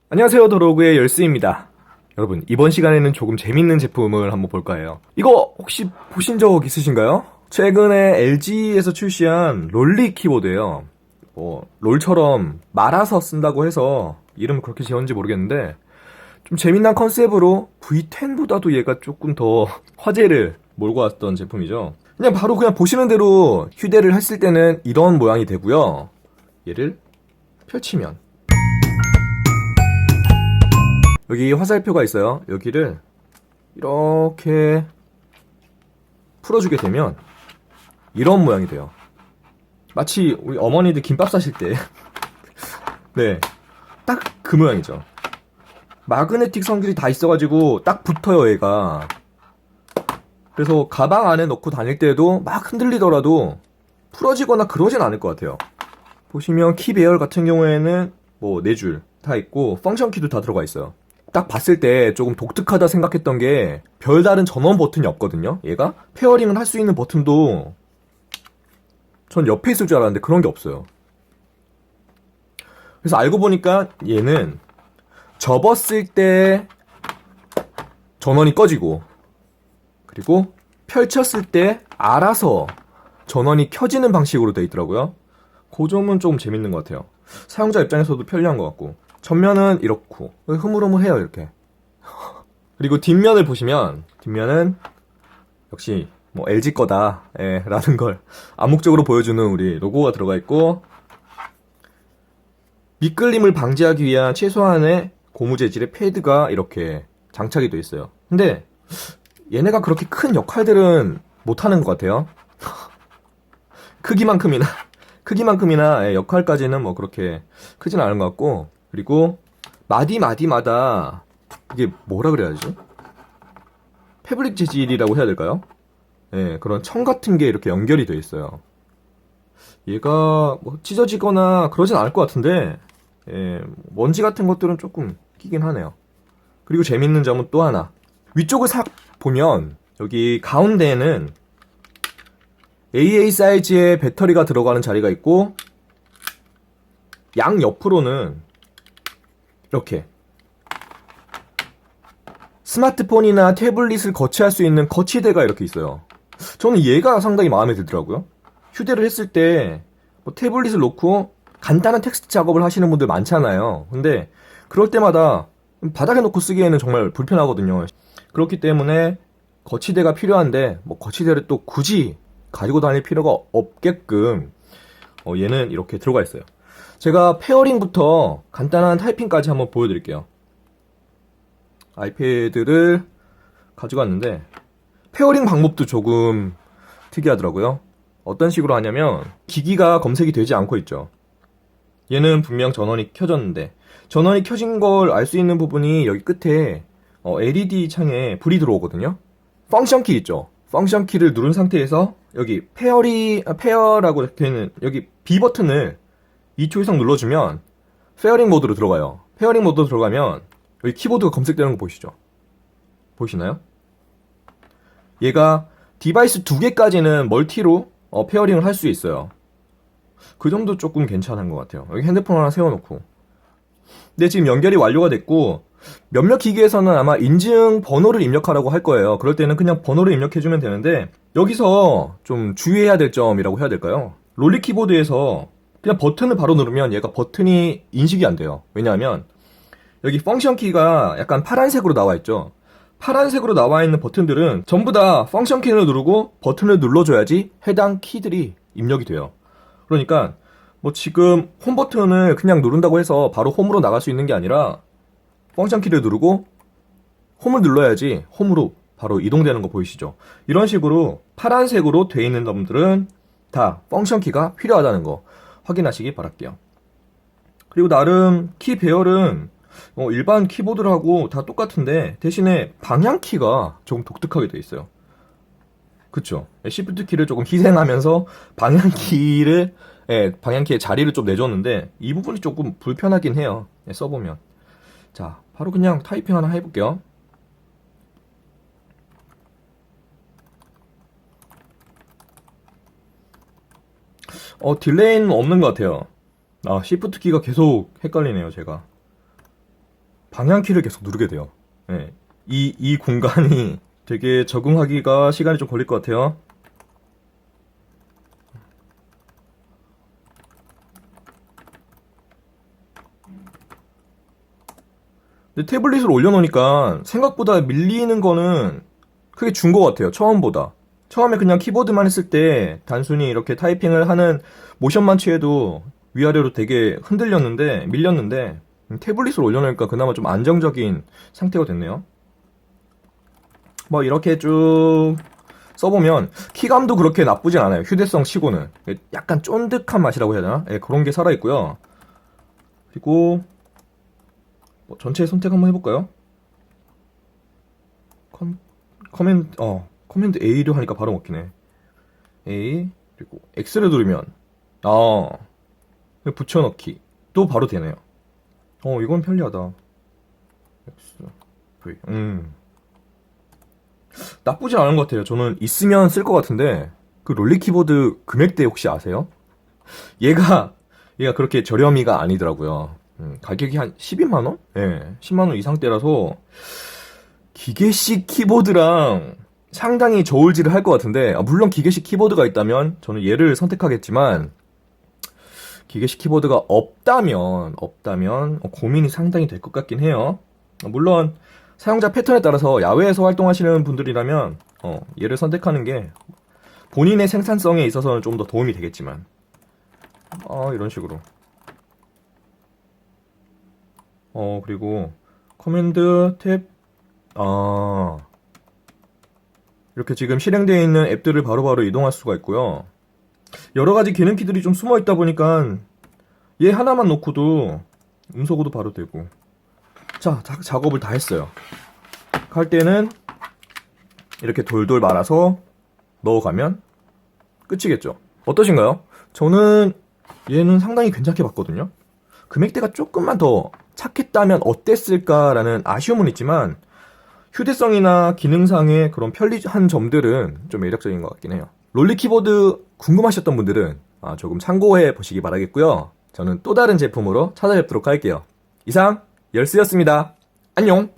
안녕하세요, 더로그의 열스입니다. 여러분, 이번 시간에는 조금 재밌는 제품을 한번 볼까 해요. 이거 혹시 보신 적 있으신가요? 최근에 LG에서 출시한 롤리 키보드예요. 롤처럼 말아서 쓴다고 해서 이름을 그렇게 지었는지 모르겠는데 좀 재미난 컨셉으로 V10보다도 얘가 조금 더 화제를 몰고 왔던 제품이죠. 그냥 보시는 대로 휴대를 했을 때는 이런 모양이 되고요. 얘를 펼치면 여기 화살표가 있어요. 여기를 이렇게 풀어주게 되면 이런 모양이 돼요. 마치 우리 어머니들 김밥 싸실 때 네, 딱 그 모양이죠. 마그네틱 성질이 다 있어가지고 딱 붙어요, 얘가. 그래서 가방 안에 넣고 다닐 때도 막 흔들리더라도 풀어지거나 그러진 않을 것 같아요. 보시면 키 배열 같은 경우에는 뭐 4줄 다 있고 펑션 키도 다 들어가 있어요. 딱 봤을 때 조금 독특하다 생각했던 게 별다른 전원 버튼이 없거든요. 얘가 페어링을 할 수 있는 버튼도 전 옆에 있을 줄 알았는데 그런 게 없어요. 그래서 알고 보니까 얘는 접었을 때 전원이 꺼지고 그리고 펼쳤을 때 알아서 전원이 켜지는 방식으로 되어 있더라고요. 그 점은 조금 재밌는 것 같아요. 사용자 입장에서도 편리한 것 같고 전면은 이렇고 흐물흐물해요, 이렇게. 그리고 뒷면을 보시면 뒷면은 역시 뭐 LG 거다 라는 걸 암묵적으로 보여주는 우리 로고가 들어가 있고 미끌림을 방지하기 위한 최소한의 고무 재질의 패드가 이렇게 장착이 되어 있어요. 근데 얘네가 그렇게 큰 역할들은 못하는 것 같아요. 크기만큼이나 역할까지는 뭐 그렇게 크진 않은 것 같고 그리고 마디마다 이게 뭐라 그래야 되지? 패브릭 재질이라고 해야 될까요? 그런 청 같은 게 이렇게 연결이 되어 있어요. 얘가 뭐 찢어지거나 그러진 않을 것 같은데 먼지 같은 것들은 조금 끼긴 하네요. 그리고 재밌는 점은 또 하나. 위쪽을 싹 보면 여기 가운데에는 AA 사이즈의 배터리가 들어가는 자리가 있고 양 옆으로는 이렇게 스마트폰이나 태블릿을 거치할 수 있는 거치대가 이렇게 있어요. 저는 얘가 상당히 마음에 들더라고요. 휴대를 했을 때 뭐 태블릿을 놓고 간단한 텍스트 작업을 하시는 분들 많잖아요. 근데 그럴 때마다 바닥에 놓고 쓰기에는 정말 불편하거든요. 그렇기 때문에 거치대가 필요한데 뭐 거치대를 또 굳이 가지고 다닐 필요가 없게끔 얘는 이렇게 들어가 있어요. 제가 페어링부터 간단한 타이핑까지 한번 보여드릴게요. 아이패드를 가져갔는데 페어링 방법도 조금 특이하더라고요. 어떤 식으로 하냐면 기기가 검색이 되지 않고 있죠. 얘는 분명 전원이 켜졌는데 전원이 켜진 걸 알 수 있는 부분이 여기 끝에 LED 창에 불이 들어오거든요. 펑션 키 있죠. 펑션 키를 누른 상태에서 여기 페어라고 되는 여기 B 버튼을 2초 이상 눌러주면 페어링 모드로 들어가요. 페어링 모드로 들어가면 여기 키보드가 검색되는 거 보이시죠? 보이시나요? 얘가 디바이스 2개까지는 멀티로 페어링을 할 수 있어요. 그 점도 조금 괜찮은 것 같아요. 여기 핸드폰 하나 세워놓고. 근데 지금 연결이 완료가 됐고 몇몇 기기에서는 아마 인증 번호를 입력하라고 할 거예요. 그럴 때는 그냥 번호를 입력해주면 되는데 여기서 좀 주의해야 될 점이라고 해야 될까요? 롤리 키보드에서 그냥 버튼을 바로 누르면 얘가 버튼이 인식이 안 돼요. 왜냐하면 여기 펑션 키가 약간 파란색으로 나와 있죠. 파란색으로 나와 있는 버튼들은 전부 다 펑션 키를 누르고 버튼을 눌러줘야지 해당 키들이 입력이 돼요. 그러니까 뭐 지금 홈 버튼을 그냥 누른다고 해서 바로 홈으로 나갈 수 있는 게 아니라 펑션 키를 누르고 홈을 눌러야지 홈으로 바로 이동되는 거 보이시죠? 이런 식으로 파란색으로 돼 있는 놈들은 다 펑션 키가 필요하다는 거 확인하시기 바랄게요. 그리고 나름 키 배열은 일반 키보드하고 다 똑같은데 대신에 방향키가 조금 독특하게 돼 있어요. 그쵸? 시프트 키를 조금 희생하면서 방향키의 자리를 좀 내줬는데 이 부분이 조금 불편하긴 해요. 써보면. 자, 바로 그냥 타이핑 하나 해볼게요. 딜레이는 없는 것 같아요. 시프트 키가 계속 헷갈리네요, 제가. 방향키를 계속 누르게 돼요. 예. 이 공간이 되게 적응하기가 시간이 좀 걸릴 것 같아요. 근데 태블릿을 올려놓으니까 생각보다 밀리는 거는 크게 준 것 같아요. 처음보다. 처음에 그냥 키보드만 했을 때 단순히 이렇게 타이핑을 하는 모션만 취해도 위아래로 되게 흔들렸는데, 밀렸는데, 태블릿을 올려놓으니까 그나마 좀 안정적인 상태가 됐네요. 뭐 이렇게 쭉 써보면 키감도 그렇게 나쁘진 않아요. 휴대성 치고는. 약간 쫀득한 맛이라고 해야 되나? 예, 그런 게 살아있고요. 그리고 뭐 전체 선택 한번 해볼까요? 커맨드 A를 하니까 바로 먹히네. A, 그리고 X를 누르면, 붙여넣기. 또 바로 되네요. 이건 편리하다. X, V, 나쁘지 않은 것 같아요. 저는 있으면 쓸 것 같은데, 그 롤리 키보드 금액대 혹시 아세요? 얘가 그렇게 저렴이가 아니더라고요. 가격이 한 12만원? 예, 10만원 이상대라서, 기계식 키보드랑 상당히 저울질을 할 것 같은데, 물론 기계식 키보드가 있다면 저는 얘를 선택하겠지만, 기계식 키보드가 없다면 고민이 상당히 될 것 같긴 해요. 물론 사용자 패턴에 따라서 야외에서 활동하시는 분들이라면 얘를 선택하는 게 본인의 생산성에 있어서는 좀 더 도움이 되겠지만, 이런 식으로. 그리고 커맨드 탭, 이렇게 지금 실행되어 있는 앱들을 바로바로 이동할 수가 있고요. 여러 가지 기능키들이 좀 숨어 있다 보니까 얘 하나만 놓고도 음소거도 바로 되고. 자, 작업을 다 했어요. 할 때는 이렇게 돌돌 말아서 넣어가면 끝이겠죠. 어떠신가요? 저는 얘는 상당히 괜찮게 봤거든요. 금액대가 조금만 더 착했다면 어땠을까라는 아쉬움은 있지만 휴대성이나 기능상의 그런 편리한 점들은 좀 매력적인 것 같긴 해요. 롤리 키보드 궁금하셨던 분들은 조금 참고해 보시기 바라겠고요. 저는 또 다른 제품으로 찾아뵙도록 할게요. 이상 열스였습니다. 안녕.